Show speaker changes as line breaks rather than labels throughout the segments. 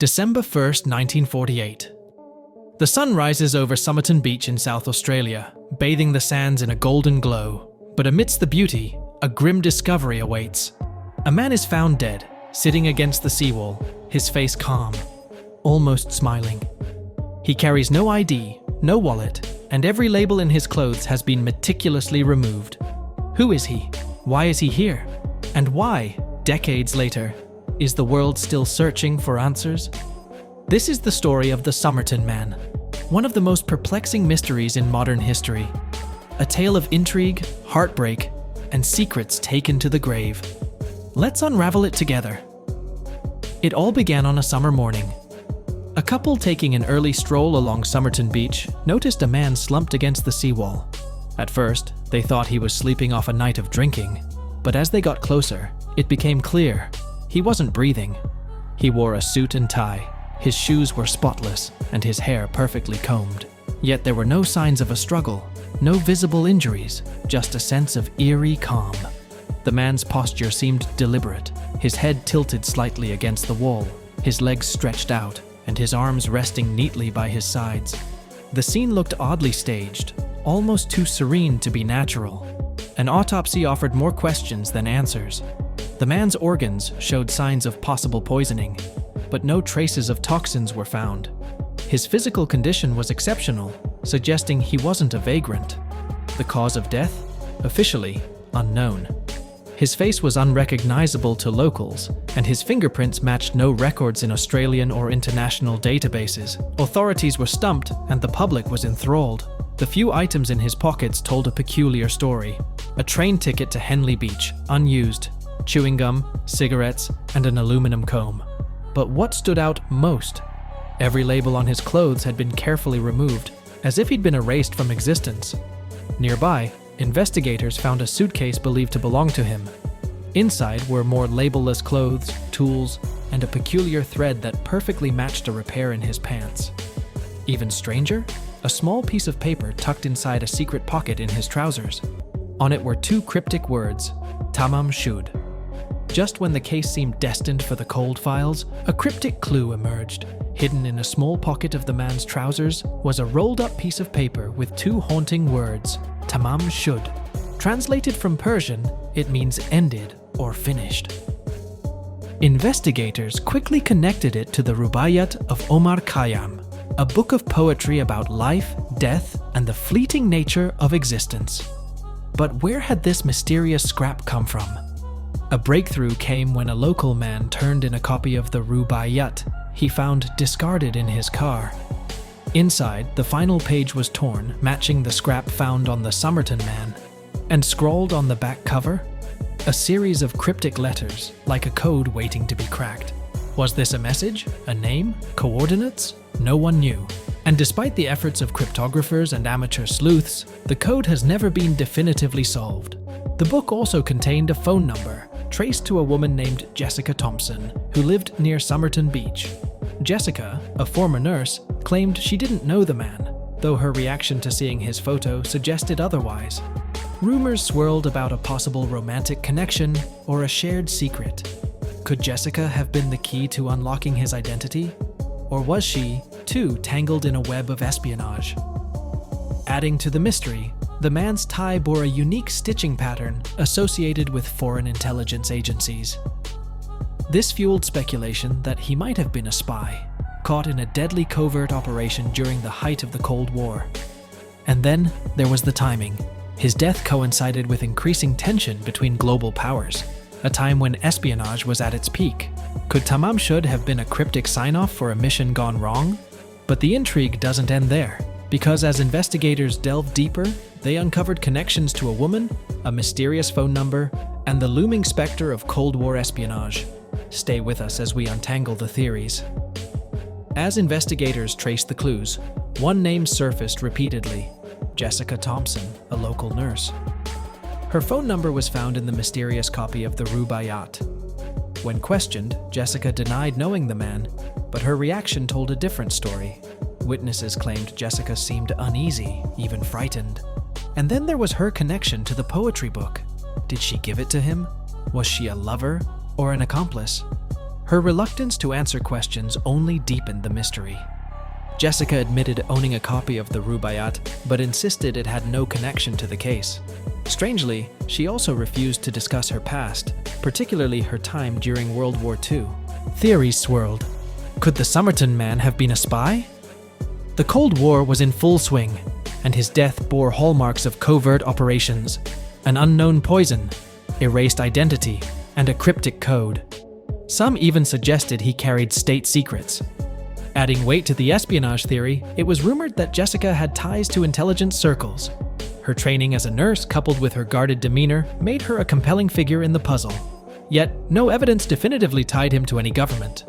December 1st, 1948. The sun rises over Somerton Beach in South Australia, bathing the sands in a golden glow. But amidst the beauty, a grim discovery awaits. A man is found dead, sitting against the seawall, his face calm, almost smiling. He carries no ID, no wallet, and every label in his clothes has been meticulously removed. Who is he? Why is he here? And why, decades later, is the world still searching for answers? This is the story of the Somerton Man, one of the most perplexing mysteries in modern history. A tale of intrigue, heartbreak, and secrets taken to the grave. Let's unravel it together. It all began on a summer morning. A couple taking an early stroll along Somerton Beach noticed a man slumped against the seawall. At first, they thought he was sleeping off a night of drinking, but as they got closer, it became clear he wasn't breathing. He wore a suit and tie, his shoes were spotless, and his hair perfectly combed. Yet there were no signs of a struggle, no visible injuries, just a sense of eerie calm. The man's posture seemed deliberate, his head tilted slightly against the wall, his legs stretched out, and his arms resting neatly by his sides. The scene looked oddly staged, almost too serene to be natural. An autopsy offered more questions than answers. The man's organs showed signs of possible poisoning, but no traces of toxins were found. His physical condition was exceptional, suggesting he wasn't a vagrant. The cause of death? Officially unknown. His face was unrecognizable to locals, and his fingerprints matched no records in Australian or international databases. Authorities were stumped, and the public was enthralled. The few items in his pockets told a peculiar story. A train ticket to Henley Beach, unused, chewing gum, cigarettes, and an aluminum comb. But what stood out most? Every label on his clothes had been carefully removed, as if he'd been erased from existence. Nearby, investigators found a suitcase believed to belong to him. Inside were more labelless clothes, tools, and a peculiar thread that perfectly matched a repair in his pants. Even stranger, a small piece of paper tucked inside a secret pocket in his trousers. On it were two cryptic words, Tamam Shud. Just when the case seemed destined for the cold files, a cryptic clue emerged. Hidden in a small pocket of the man's trousers was a rolled-up piece of paper with two haunting words, Tamam Shud. Translated from Persian, it means ended or finished. Investigators quickly connected it to the Rubaiyat of Omar Khayyam, a book of poetry about life, death, and the fleeting nature of existence. But where had this mysterious scrap come from? A breakthrough came when a local man turned in a copy of the Rubaiyat he found discarded in his car. Inside, the final page was torn, matching the scrap found on the Somerton Man, and scrawled on the back cover, a series of cryptic letters, like a code waiting to be cracked. Was this a message? A name? Coordinates? No one knew. And despite the efforts of cryptographers and amateur sleuths, the code has never been definitively solved. The book also contained a phone number, traced to a woman named Jessica Thompson, who lived near Somerton Beach. Jessica, a former nurse, claimed she didn't know the man, though her reaction to seeing his photo suggested otherwise. Rumors swirled about a possible romantic connection or a shared secret. Could Jessica have been the key to unlocking his identity? Or was she, too, tangled in a web of espionage? Adding to the mystery, the man's tie bore a unique stitching pattern associated with foreign intelligence agencies. This fueled speculation that he might have been a spy, caught in a deadly covert operation during the height of the Cold War. And then there was the timing. His death coincided with increasing tension between global powers, a time when espionage was at its peak. Could Tamam Shud have been a cryptic sign-off for a mission gone wrong? But the intrigue doesn't end there, because as investigators delved deeper, they uncovered connections to a woman, a mysterious phone number, and the looming specter of Cold War espionage. Stay with us as we untangle the theories. As investigators traced the clues, one name surfaced repeatedly: Jessica Thompson, a local nurse. Her phone number was found in the mysterious copy of the Rubaiyat. When questioned, Jessica denied knowing the man, but her reaction told a different story. Witnesses claimed Jessica seemed uneasy, even frightened. And then there was her connection to the poetry book. Did she give it to him? Was she a lover or an accomplice? Her reluctance to answer questions only deepened the mystery. Jessica admitted owning a copy of the Rubaiyat, but insisted it had no connection to the case. Strangely, she also refused to discuss her past, particularly her time during World War II. Theories swirled. Could the Somerton Man have been a spy? The Cold War was in full swing, and his death bore hallmarks of covert operations, an unknown poison, erased identity, and a cryptic code. Some even suggested he carried state secrets. Adding weight to the espionage theory, it was rumored that Jessica had ties to intelligence circles. Her training as a nurse, coupled with her guarded demeanor, made her a compelling figure in the puzzle. Yet, no evidence definitively tied him to any government.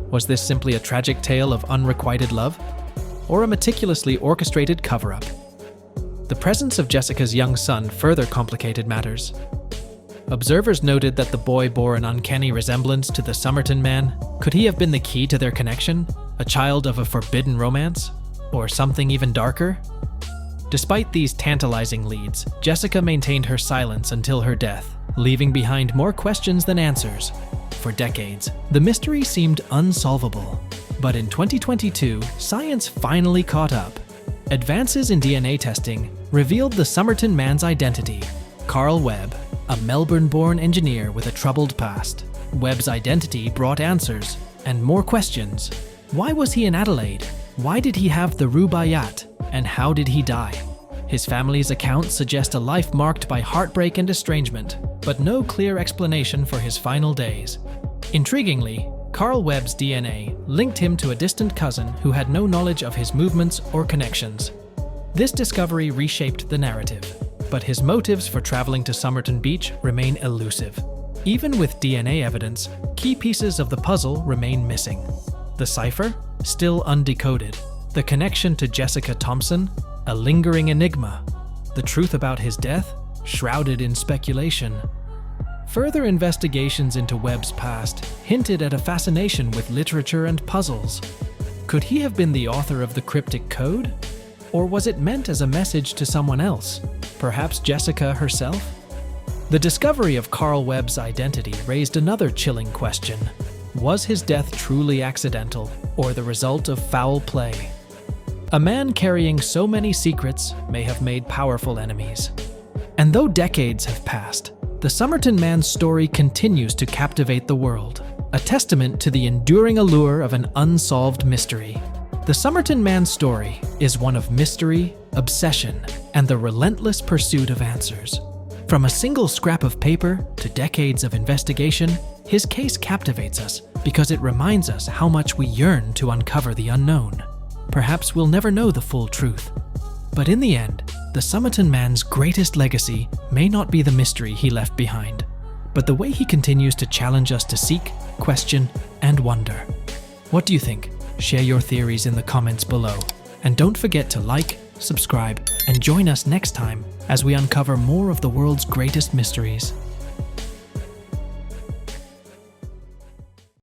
Was this simply a tragic tale of unrequited love? Or a meticulously orchestrated cover-up? The presence of Jessica's young son further complicated matters. Observers noted that the boy bore an uncanny resemblance to the Somerton Man. Could he have been the key to their connection? A child of a forbidden romance? Or something even darker? Despite these tantalizing leads, Jessica maintained her silence until her death, leaving behind more questions than answers. For decades, the mystery seemed unsolvable. But in 2022, science finally caught up. Advances in DNA testing revealed the Somerton Man's identity. Carl Webb, a Melbourne-born engineer with a troubled past. Webb's identity brought answers and more questions. Why was he in Adelaide? Why did he have the Rubaiyat? And how did he die? His family's accounts suggest a life marked by heartbreak and estrangement, but no clear explanation for his final days. Intriguingly, Carl Webb's DNA linked him to a distant cousin who had no knowledge of his movements or connections. This discovery reshaped the narrative, but his motives for traveling to Somerton Beach remain elusive. Even with DNA evidence, key pieces of the puzzle remain missing. The cipher? Still undecoded. The connection to Jessica Thompson? A lingering enigma. The truth about his death? Shrouded in speculation. Further investigations into Webb's past hinted at a fascination with literature and puzzles. Could he have been the author of the cryptic code? Or was it meant as a message to someone else? Perhaps Jessica herself? The discovery of Carl Webb's identity raised another chilling question. Was his death truly accidental, or the result of foul play? A man carrying so many secrets may have made powerful enemies. And though decades have passed, the Somerton Man's story continues to captivate the world, a testament to the enduring allure of an unsolved mystery. The Somerton Man's story is one of mystery, obsession, and the relentless pursuit of answers. From a single scrap of paper to decades of investigation, his case captivates us because it reminds us how much we yearn to uncover the unknown. Perhaps we'll never know the full truth. But in the end, the Somerton Man's greatest legacy may not be the mystery he left behind, but the way he continues to challenge us to seek, question, and wonder. What do you think? Share your theories in the comments below. And don't forget to like, subscribe, and join us next time as we uncover more of the world's greatest mysteries.